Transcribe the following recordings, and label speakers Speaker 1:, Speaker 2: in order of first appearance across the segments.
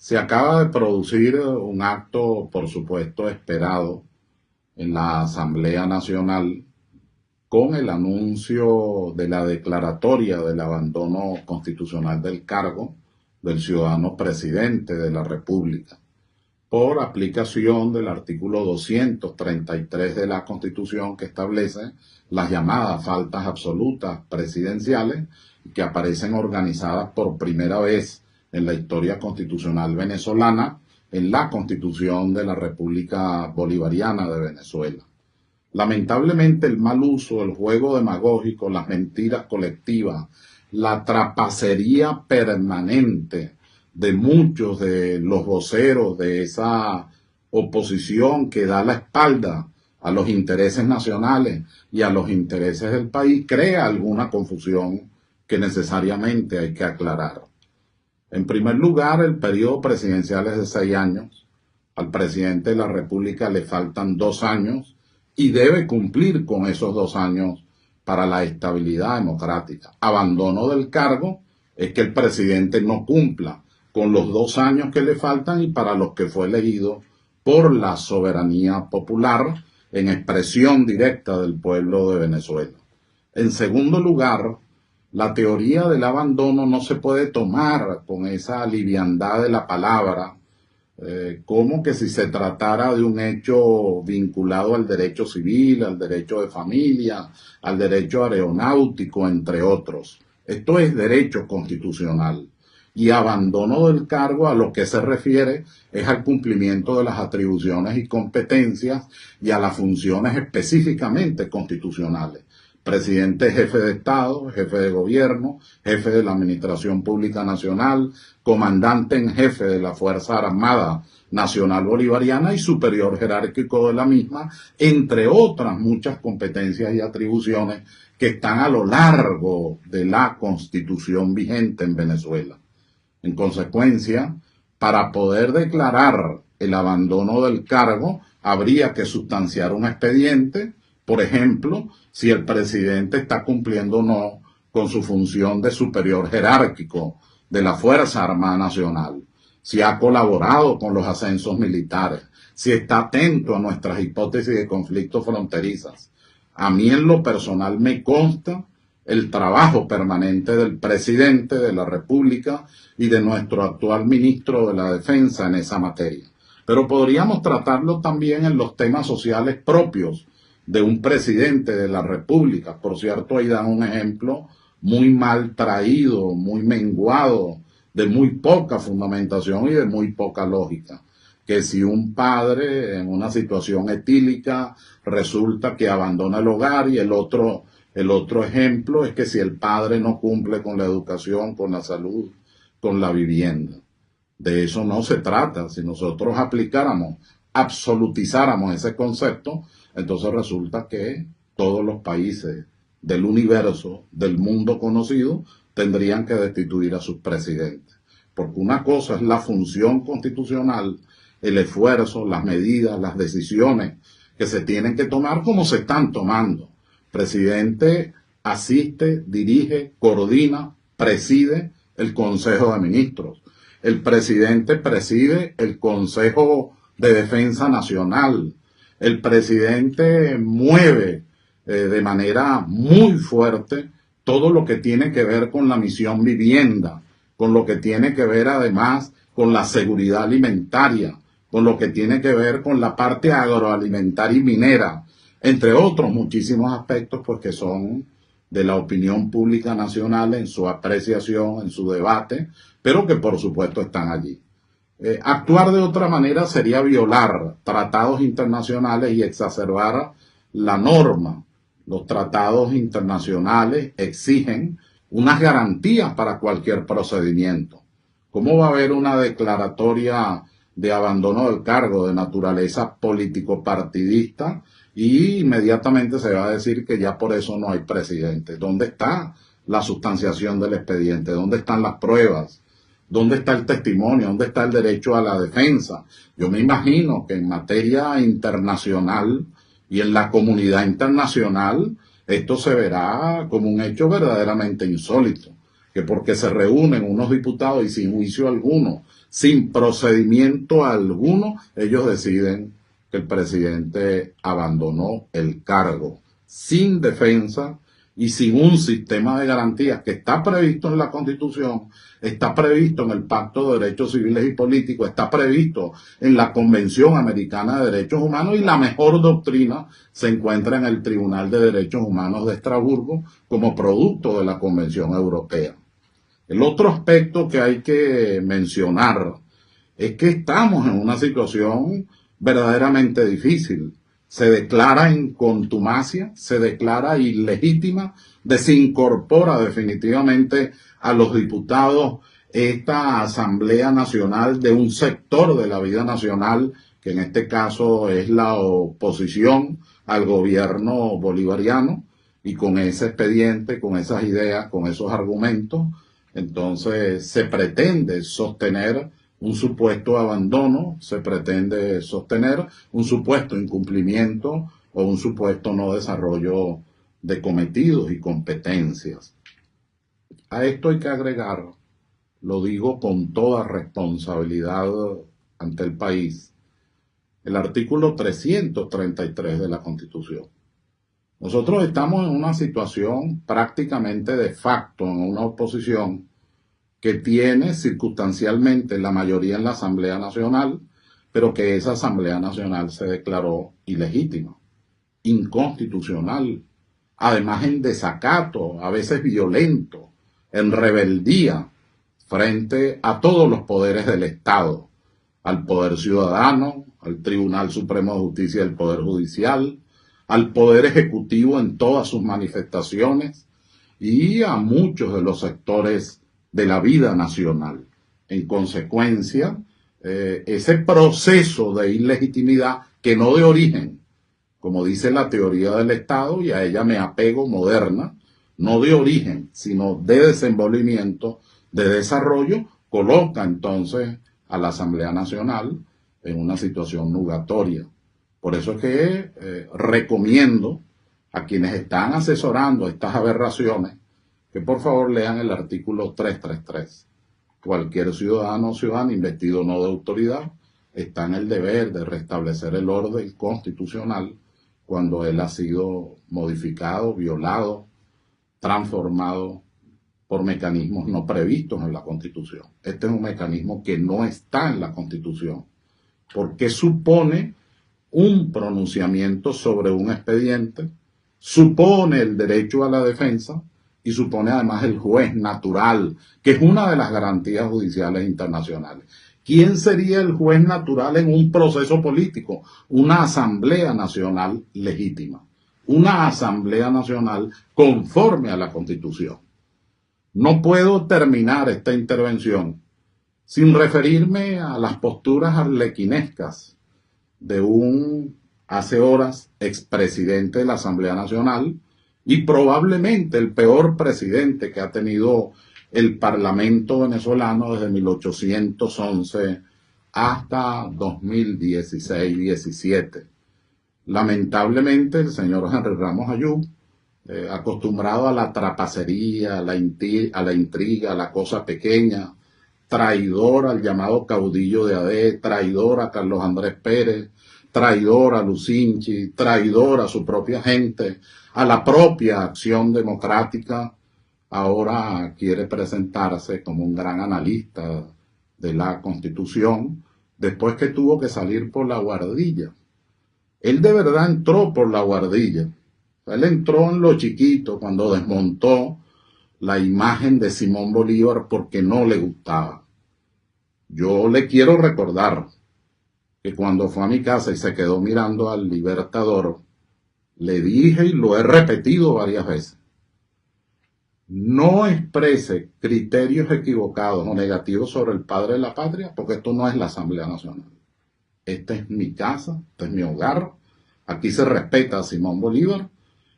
Speaker 1: Se acaba de producir un acto, por supuesto, esperado en la Asamblea Nacional con el anuncio de la declaratoria del abandono constitucional del cargo del ciudadano presidente de la República por aplicación del artículo 233 de la Constitución, que establece las llamadas faltas absolutas presidenciales, que aparecen organizadas por primera vez en la historia constitucional venezolana en la Constitución de la República Bolivariana de Venezuela. Lamentablemente, el mal uso, el juego demagógico, las mentiras colectivas, la trapacería permanente de muchos de los voceros de esa oposición que da la espalda a los intereses nacionales y a los intereses del país, crea alguna confusión que necesariamente hay que aclarar. En primer lugar, el periodo presidencial es de 6 años. Al presidente de la República le faltan 2 años y debe cumplir con esos 2 años para la estabilidad democrática. Abandono del cargo es que el presidente no cumpla con los 2 años que le faltan y para los que fue elegido por la soberanía popular en expresión directa del pueblo de Venezuela. En segundo lugar, la teoría del abandono no se puede tomar con esa liviandad de la palabra, como que si se tratara de un hecho vinculado al derecho civil, al derecho de familia, al derecho aeronáutico, entre otros. Esto es derecho constitucional. Y abandono del cargo a lo que se refiere es al cumplimiento de las atribuciones y competencias y a las funciones específicamente constitucionales. Presidente, jefe de Estado, jefe de gobierno, jefe de la Administración Pública Nacional, comandante en jefe de la Fuerza Armada Nacional Bolivariana y superior jerárquico de la misma, entre otras muchas competencias y atribuciones que están a lo largo de la Constitución vigente en Venezuela. En consecuencia, para poder declarar el abandono del cargo, habría que sustanciar un expediente. Por ejemplo, si el presidente está cumpliendo o no con su función de superior jerárquico de la Fuerza Armada Nacional, si ha colaborado con los ascensos militares, si está atento a nuestras hipótesis de conflictos fronterizas. A mí en lo personal me consta el trabajo permanente del presidente de la República y de nuestro actual ministro de la Defensa en esa materia. Pero podríamos tratarlo también en los temas sociales propios de un presidente de la República. Por cierto, ahí dan un ejemplo muy mal traído, muy menguado, de muy poca fundamentación y de muy poca lógica. Que si un padre en una situación etílica resulta que abandona el hogar, y el otro ejemplo es que si el padre no cumple con la educación, con la salud, con la vivienda. De eso no se trata. Si nosotros aplicáramos, absolutizáramos ese concepto, entonces resulta que todos los países del universo, del mundo conocido, tendrían que destituir a sus presidentes. Porque una cosa es la función constitucional, el esfuerzo, las medidas, las decisiones que se tienen que tomar como se están tomando. El presidente asiste, dirige, coordina, preside el Consejo de Ministros. El presidente preside el Consejo de Defensa Nacional. El presidente mueve de manera muy fuerte todo lo que tiene que ver con la misión vivienda, con lo que tiene que ver además con la seguridad alimentaria, con lo que tiene que ver con la parte agroalimentaria y minera, entre otros muchísimos aspectos pues que son de la opinión pública nacional en su apreciación, en su debate, pero que por supuesto están allí. Actuar de otra manera sería violar tratados internacionales y exacerbar la norma. Los tratados internacionales exigen unas garantías para cualquier procedimiento. ¿Cómo va a haber una declaratoria de abandono del cargo de naturaleza político-partidista y inmediatamente se va a decir que ya por eso no hay presidente? ¿Dónde está la sustanciación del expediente? ¿Dónde están las pruebas? ¿Dónde está el testimonio? ¿Dónde está el derecho a la defensa? Yo me imagino que en materia internacional y en la comunidad internacional esto se verá como un hecho verdaderamente insólito, que porque se reúnen unos diputados y sin juicio alguno sin procedimiento alguno, ellos deciden que el presidente abandonó el cargo, sin defensa y sin un sistema de garantías que está previsto en la Constitución, está previsto en el Pacto de Derechos Civiles y Políticos, está previsto en la Convención Americana de Derechos Humanos, y la mejor doctrina se encuentra en el Tribunal de Derechos Humanos de Estrasburgo como producto de la Convención Europea. El otro aspecto que hay que mencionar es que estamos en una situación verdaderamente difícil. Se declara en contumacia, se declara ilegítima, desincorpora definitivamente a los diputados esta Asamblea Nacional de un sector de la vida nacional, que en este caso es la oposición al gobierno bolivariano, y con ese expediente, con esas ideas, con esos argumentos, entonces se pretende sostener un supuesto abandono, se pretende sostener un supuesto incumplimiento o un supuesto no desarrollo de cometidos y competencias. A esto hay que agregar, lo digo con toda responsabilidad ante el país, el artículo 333 de la Constitución. Nosotros estamos en una situación prácticamente de facto, en una oposición que tiene circunstancialmente la mayoría en la Asamblea Nacional, pero que esa Asamblea Nacional se declaró ilegítima, inconstitucional, además en desacato, a veces violento, en rebeldía frente a todos los poderes del Estado, al Poder Ciudadano, al Tribunal Supremo de Justicia del Poder Judicial, al Poder Ejecutivo en todas sus manifestaciones y a muchos de los sectores de la vida nacional. En consecuencia, ese proceso de ilegitimidad, que no de origen, como dice la teoría del Estado, y a ella me apego, moderna, no de origen, sino de desenvolvimiento, de desarrollo, coloca entonces a la Asamblea Nacional en una situación nugatoria. Por eso es que recomiendo a quienes están asesorando estas aberraciones que por favor lean el artículo 333. Cualquier ciudadano o ciudadana investido no de autoridad está en el deber de restablecer el orden constitucional cuando él ha sido modificado, violado, transformado por mecanismos no previstos en la Constitución. Este es un mecanismo que no está en la Constitución, porque supone un pronunciamiento sobre un expediente, supone el derecho a la defensa y supone además el juez natural, que es una de las garantías judiciales internacionales. ¿Quién sería el juez natural en un proceso político? Una Asamblea Nacional legítima, una Asamblea Nacional conforme a la Constitución. No puedo terminar esta intervención sin referirme a las posturas arlequinescas de un, hace horas, expresidente de la Asamblea Nacional y probablemente el peor presidente que ha tenido el Parlamento venezolano desde 1811 hasta 2016-17. Lamentablemente, el señor Henry Ramos Ayub, acostumbrado a la trapacería, a la intriga, a la cosa pequeña, traidor al llamado caudillo de AD, traidor a Carlos Andrés Pérez, traidor a Lucinchi, traidor a su propia gente, a la propia Acción Democrática, ahora quiere presentarse como un gran analista de la Constitución, después que tuvo que salir por la guardilla. Él de verdad entró por la guardilla. Él entró en lo chiquito cuando desmontó la imagen de Simón Bolívar porque no le gustaba. Yo le quiero recordar que cuando fue a mi casa y se quedó mirando al Libertador, le dije y lo he repetido varias veces: no exprese criterios equivocados o negativos sobre el padre de la patria, porque esto no es la Asamblea Nacional. Esta es mi casa, este es mi hogar, aquí se respeta a Simón Bolívar,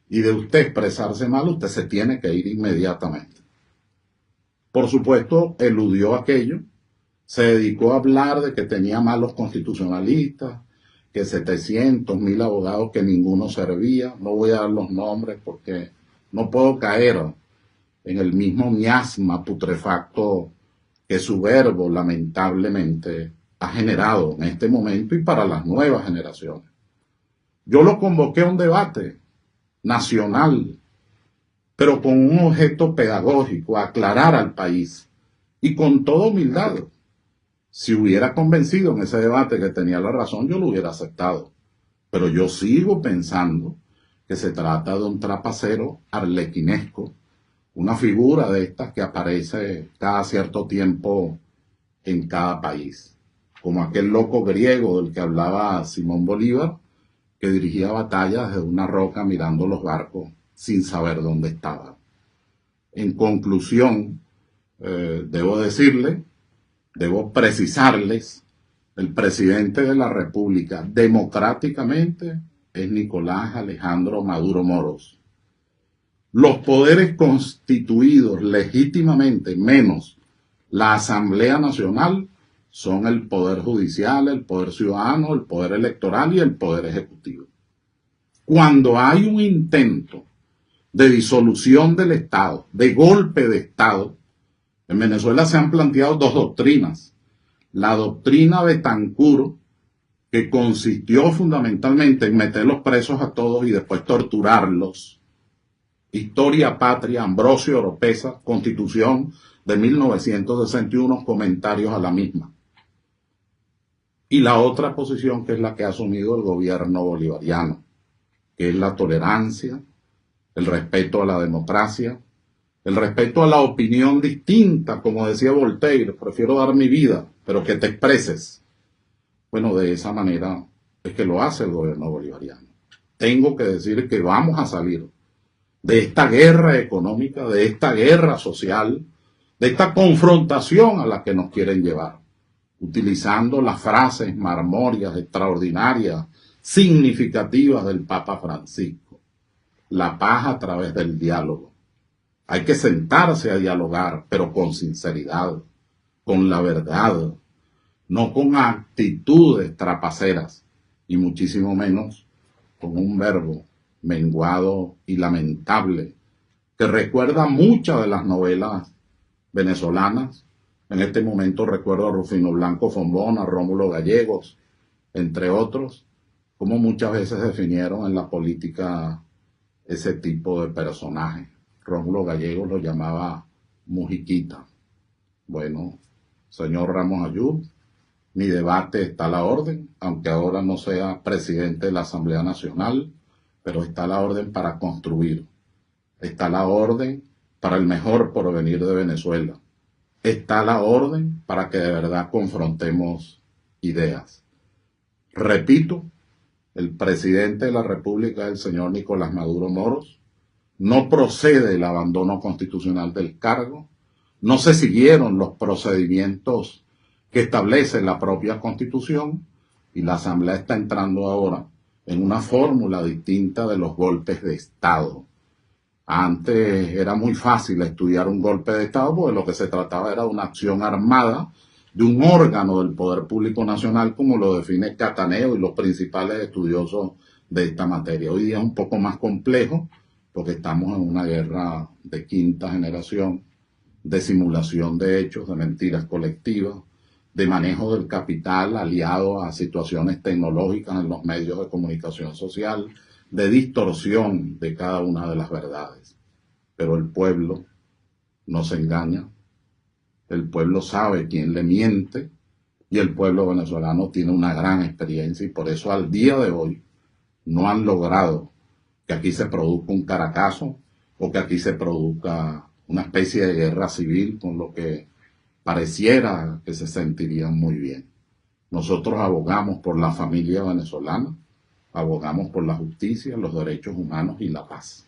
Speaker 1: y de usted expresarse mal, usted se tiene que ir inmediatamente. Por supuesto, eludió aquello, se dedicó a hablar de que tenía malos constitucionalistas, que 700.000 abogados que ninguno servía. No voy a dar los nombres porque no puedo caer en el mismo miasma putrefacto que su verbo lamentablemente ha generado en este momento y para las nuevas generaciones. Yo lo convoqué a un debate nacional, pero con un objeto pedagógico, aclarar al país y con toda humildad. Si hubiera convencido en ese debate que tenía la razón, yo lo hubiera aceptado. Pero yo sigo pensando que se trata de un trapacero arlequinesco, una figura de estas que aparece cada cierto tiempo en cada país, como aquel loco griego del que hablaba Simón Bolívar, que dirigía batallas desde una roca mirando los barcos sin saber dónde estaban. En conclusión, debo precisarles, el presidente de la República democráticamente es Nicolás Alejandro Maduro Moros. Los poderes constituidos legítimamente, menos la Asamblea Nacional, son el Poder Judicial, el Poder Ciudadano, el Poder Electoral y el Poder Ejecutivo. Cuando hay un intento de disolución del Estado, de golpe de Estado, en Venezuela se han planteado dos doctrinas. La doctrina Betancur, que consistió fundamentalmente en meter los presos a todos y después torturarlos. Historia Patria, Ambrosio Oropesa, Constitución de 1961, comentarios a la misma. Y la otra posición, que es la que ha asumido el gobierno bolivariano, que es la tolerancia, el respeto a la democracia, el respeto a la opinión distinta, como decía Voltaire, prefiero dar mi vida, pero que te expreses. Bueno, de esa manera es que lo hace el gobierno bolivariano. Tengo que decir que vamos a salir de esta guerra económica, de esta guerra social, de esta confrontación a la que nos quieren llevar, utilizando las frases marmorias, extraordinarias, significativas del Papa Francisco. La paz a través del diálogo. Hay que sentarse a dialogar, pero con sinceridad, con la verdad, no con actitudes trapaceras, y muchísimo menos con un verbo menguado y lamentable, que recuerda muchas de las novelas venezolanas. En este momento recuerdo a Rufino Blanco Fombón, a Rómulo Gallegos, entre otros, como muchas veces definieron en la política ese tipo de personajes. Rómulo Gallegos lo llamaba Mujiquita. Bueno, señor Ramos Ayub, mi debate está a la orden, aunque ahora no sea presidente de la Asamblea Nacional, pero está a la orden para construir. Está a la orden para el mejor porvenir de Venezuela. Está a la orden para que de verdad confrontemos ideas. Repito, el presidente de la República es el señor Nicolás Maduro Moros. No procede el abandono constitucional del cargo. No se siguieron los procedimientos que establece la propia Constitución y la Asamblea está entrando ahora en una fórmula distinta de los golpes de Estado. Antes era muy fácil estudiar un golpe de Estado porque lo que se trataba era de una acción armada de un órgano del Poder Público Nacional, como lo define Cataneo y los principales estudiosos de esta materia. Hoy día es un poco más complejo porque estamos en una guerra de quinta generación, de simulación de hechos, de mentiras colectivas, de manejo del capital aliado a situaciones tecnológicas en los medios de comunicación social, de distorsión de cada una de las verdades. Pero el pueblo no se engaña, el pueblo sabe quién le miente y el pueblo venezolano tiene una gran experiencia y por eso al día de hoy no han logrado que aquí se produzca un Caracazo o que aquí se produzca una especie de guerra civil con lo que pareciera que se sentirían muy bien. Nosotros abogamos por la familia venezolana, abogamos por la justicia, los derechos humanos y la paz.